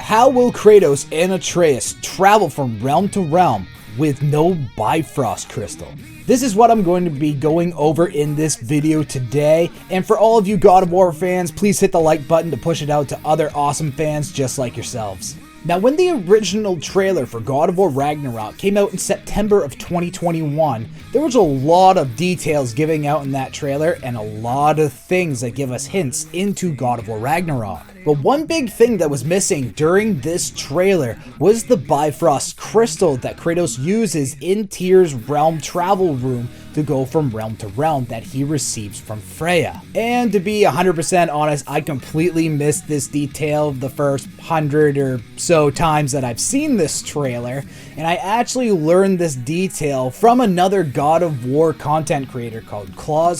How will Kratos and Atreus travel from realm to realm with no Bifrost crystal? This is what I'm going to be going over in this video today, and for all of you God of War fans, please hit the like button to push it out to other awesome fans just like yourselves. Now, when the original trailer for God of War Ragnarok came out in September of 2021, there was a lot of details giving out in that trailer and a lot of things that give us hints into God of War Ragnarok. But one big thing that was missing during this trailer was the Bifrost crystal that Kratos uses in Tyr's realm travel room to go from realm to realm that he receives from Freya. And to be 100% honest, I completely missed this detail the first 100 or so times that I've seen this trailer, and I actually learned this detail from another God of War content creator called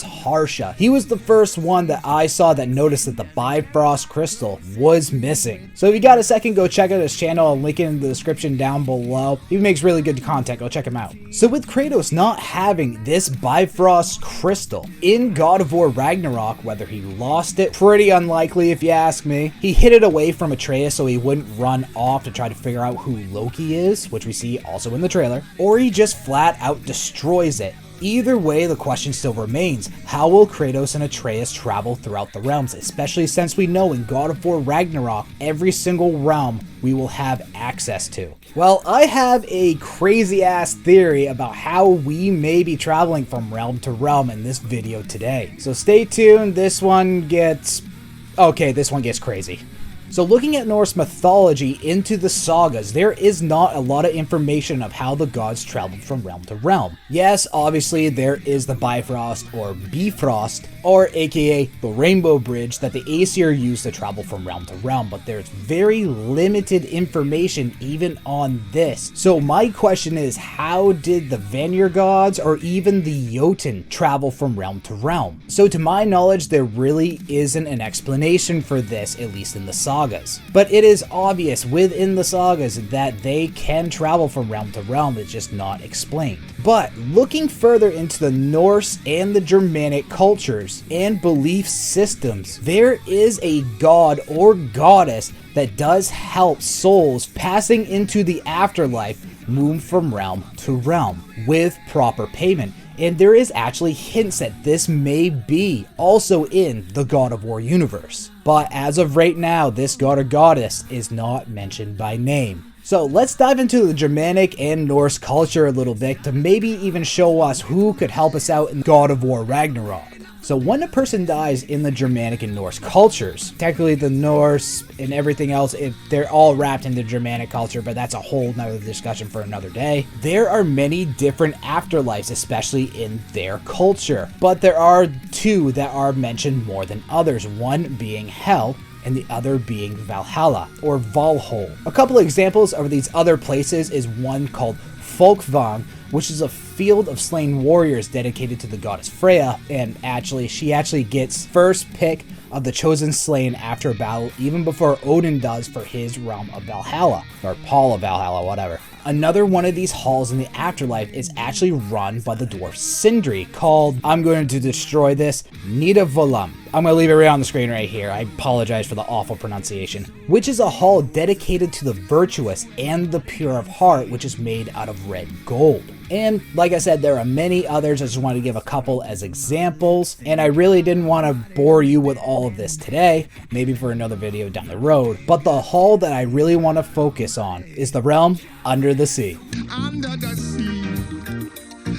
Harsha. He was the first one that I saw that noticed that the Bifrost crystal was missing. So if you got a second, go check out his channel. I'll link it in the description down below. He makes really good content, go check him out. So with Kratos not having this Bifrost crystal in God of War Ragnarok, whether he lost it, pretty unlikely if you ask me. He hid it away from Atreus so he wouldn't run off to try to figure out who Loki is, which we see also in the trailer, or he just flat out destroys it. Either way, the question still remains, how will Kratos and Atreus travel throughout the realms, especially since we know in God of War Ragnarok, every single realm we will have access to? Well, I have a crazy ass theory about how we may be traveling from realm to realm in this video today. So stay tuned, this one gets crazy. So looking at Norse mythology into the sagas, there is not a lot of information of how the gods traveled from realm to realm. Yes, obviously there is the Bifrost or Bifrost, or aka the Rainbow Bridge that the Aesir used to travel from realm to realm, but there's very limited information even on this. So my question is, how did the Vanir gods or even the Jotun travel from realm to realm? So to my knowledge, there really isn't an explanation for this, at least in the sagas. But it is obvious within the sagas that they can travel from realm to realm, it's just not explained. But looking further into the Norse and the Germanic cultures and belief systems, there is a god or goddess that does help souls passing into the afterlife move from realm to realm with proper payment. And there is actually hints that this may be also in the God of War universe. But as of right now, this god or goddess is not mentioned by name. So let's dive into the Germanic and Norse culture a little bit to maybe even show us who could help us out in God of War Ragnarok. So when a person dies in the Germanic and Norse cultures, technically the Norse and everything else, they're all wrapped into Germanic culture, but that's a whole nother discussion for another day. There are many different afterlives, especially in their culture, but there are two that are mentioned more than others, one being hell and the other being Valhalla or Valhall. A couple of examples of these other places is one called Folkvang, which is a field of slain warriors dedicated to the goddess Freya, and she actually gets first pick of the chosen slain after a battle, even before Odin does for his realm of Valhalla, or Paul of Valhalla, whatever. Another one of these halls in the afterlife is actually run by the dwarf Sindri, called, I'm going to destroy this, Nidavellir. I'm going to leave it right on the screen right here, I apologize for the awful pronunciation. Which is a hall dedicated to the virtuous and the pure of heart, which is made out of red gold. And like I said, there are many others. I just wanted to give a couple as examples, and I really didn't want to bore you with all of this today, maybe for another video down the road. But the hall that I really want to focus on is the realm under the sea. Under the sea.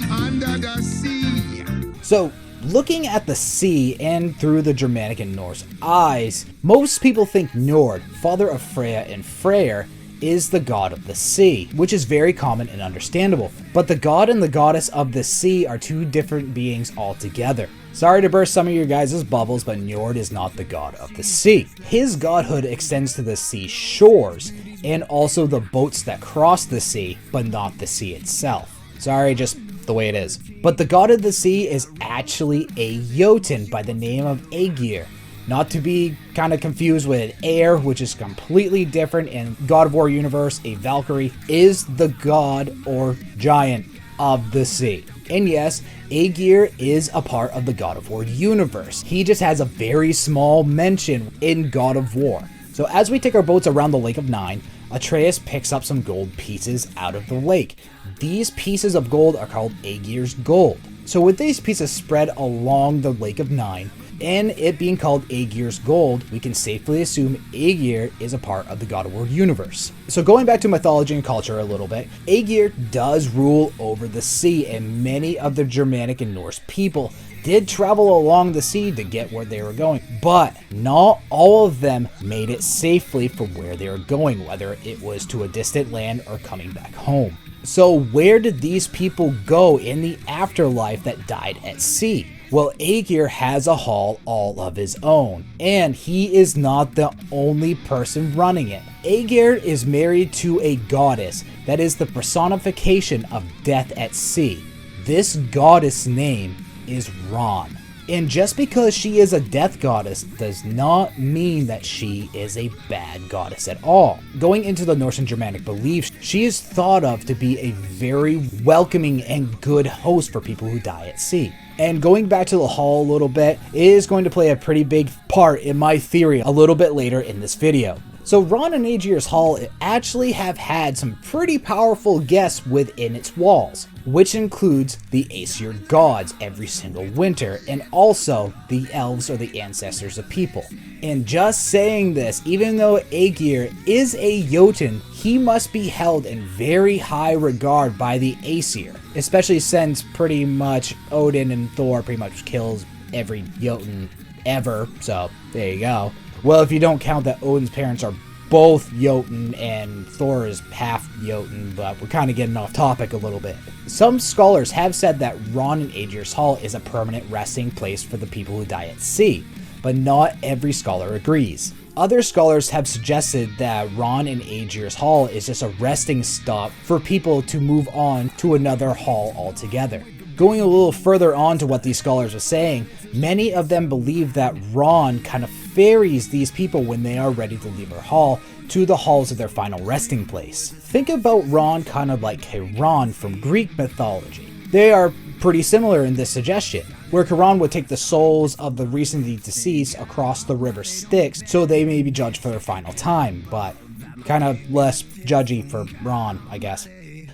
Under the sea. So looking at the sea and through the Germanic and Norse eyes, most people think Njord, father of Freya and Freyr, is the god of the sea, which is very common and understandable. But the god and the goddess of the sea are two different beings altogether. Sorry to burst some of your guys' bubbles, but Njord is not the god of the sea. His godhood extends to the sea shores, and also the boats that cross the sea, but not the sea itself. Sorry, just the way it is. But the god of the sea is actually a Jotun by the name of Aegir. Not to be kind of confused with Air, which is completely different in God of War universe. A Valkyrie is the god or giant of the sea. And yes, Aegir is a part of the God of War universe. He just has a very small mention in God of War. So as we take our boats around the Lake of Nine, Atreus picks up some gold pieces out of the lake. These pieces of gold are called Aegir's gold. So with these pieces spread along the Lake of Nine, and it being called Aegir's gold, we can safely assume Aegir is a part of the God of War universe. So going back to mythology and culture a little bit, Aegir does rule over the sea, and many of the Germanic and Norse people did travel along the sea to get where they were going, but not all of them made it safely from where they were going, whether it was to a distant land or coming back home. So where did these people go in the afterlife that died at sea? Well, Aegir has a hall all of his own, and he is not the only person running it. Aegir is married to a goddess that is the personification of death at sea. This goddess name is Ran. And just because she is a death goddess does not mean that she is a bad goddess at all. Going into the Norse and Germanic beliefs, she is thought of to be a very welcoming and good host for people who die at sea. And going back to the hall a little bit, it is going to play a pretty big part in my theory a little bit later in this video. So Ran and Aegir's hall actually have had some pretty powerful guests within its walls, which includes the Aesir gods every single winter, and also the elves or the ancestors of people. And just saying this, even though Aegir is a Jotun, he must be held in very high regard by the Aesir, especially since pretty much Odin and Thor pretty much kills every Jotun ever, so there you go. Well, if you don't count that Odin's parents are both Jotun and Thor is half Jotun, but we're kind of getting off topic a little bit. Some scholars have said that Ran and Aegir's hall is a permanent resting place for the people who die at sea, but not every scholar agrees. Other scholars have suggested that Ran and Aegir's hall is just a resting stop for people to move on to another hall altogether. Going a little further on to what these scholars are saying, many of them believe that Ran kind of ferries these people when they are ready to leave her hall to the halls of their final resting place. Think about Ran kind of like Charon from Greek mythology. They are pretty similar in this suggestion, where Charon would take the souls of the recently deceased across the river Styx so they may be judged for their final time, but kind of less judgy for Ran, I guess.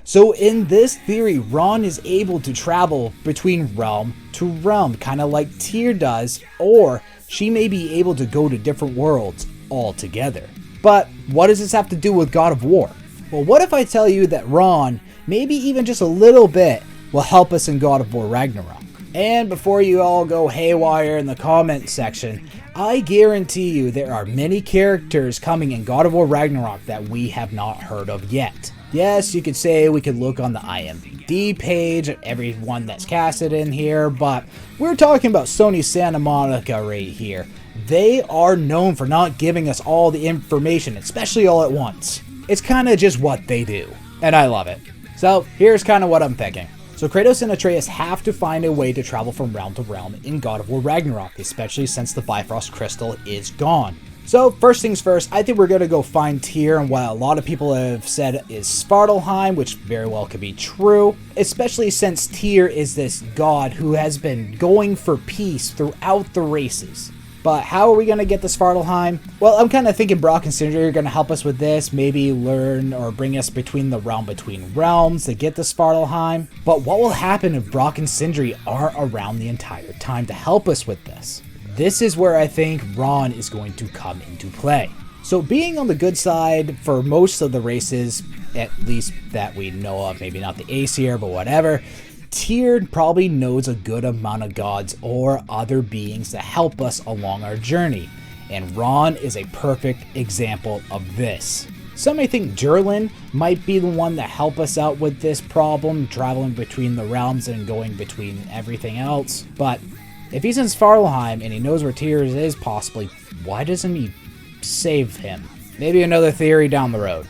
So in this theory, Ran is able to travel between realm to realm, kind of like Tyr does, or she may be able to go to different worlds altogether. But what does this have to do with God of War? Well, what if I tell you that Ran, maybe even just a little bit, will help us in God of War Ragnarok? And before you all go haywire in the comment section, I guarantee you there are many characters coming in God of War Ragnarok that we have not heard of yet. Yes, you could say we could look on the IMDb page at everyone that's casted in here, but we're talking about Sony Santa Monica right here. They are known for not giving us all the information, especially all at once. It's kind of just what they do, and I love it. So here's kind of what I'm thinking. So Kratos and Atreus have to find a way to travel from realm to realm in God of War Ragnarok, especially since the Bifrost crystal is gone. So first things first, I think we're going to go find Tyr and what a lot of people have said is Svartalfheim, which very well could be true, especially since Tyr is this god who has been going for peace throughout the races. But how are we going to get to Svartalfheim? Well, I'm kind of thinking Brock and Sindri are going to help us with this, maybe learn or bring us between the realm between realms to get to Svartalfheim. But what will happen if Brock and Sindri are around the entire time to help us with this? This is where I think Ran is going to come into play. So being on the good side for most of the races, at least that we know of, maybe not the Aesir, but whatever, Tyr probably knows a good amount of gods or other beings to help us along our journey, and Ran is a perfect example of this. Some may think Durlin might be the one to help us out with this problem, traveling between the realms and going between everything else, but if he's in Svartalfheim and he knows where Tyr is possibly, why doesn't he save him? Maybe another theory down the road.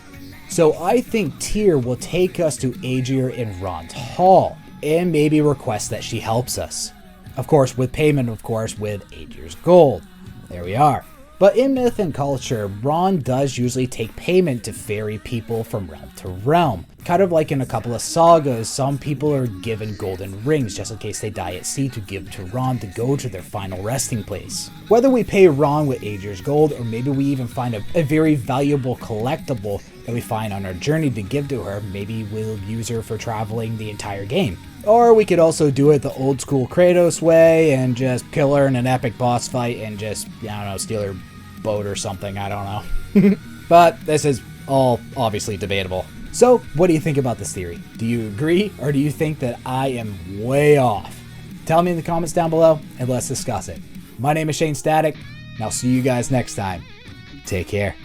So I think Tyr will take us to Aegir and Ran's hall, and maybe request that she helps us. Of course, with payment, with Aegir's gold. There we are. But in myth and culture, Ran does usually take payment to ferry people from realm to realm. Kind of like in a couple of sagas, some people are given golden rings just in case they die at sea to give to Ran to go to their final resting place. Whether we pay Ran with Aegir's gold, or maybe we even find a very valuable collectible that we find on our journey to give to her, maybe we'll use her for traveling the entire game. Or we could also do it the old school Kratos way and just kill her in an epic boss fight and just, I don't know, steal her boat or something, I don't know. But this is all obviously debatable. So, what do you think about this theory? Do you agree, or do you think that I am way off? Tell me in the comments down below, and let's discuss it. My name is Shane Static, and I'll see you guys next time. Take care.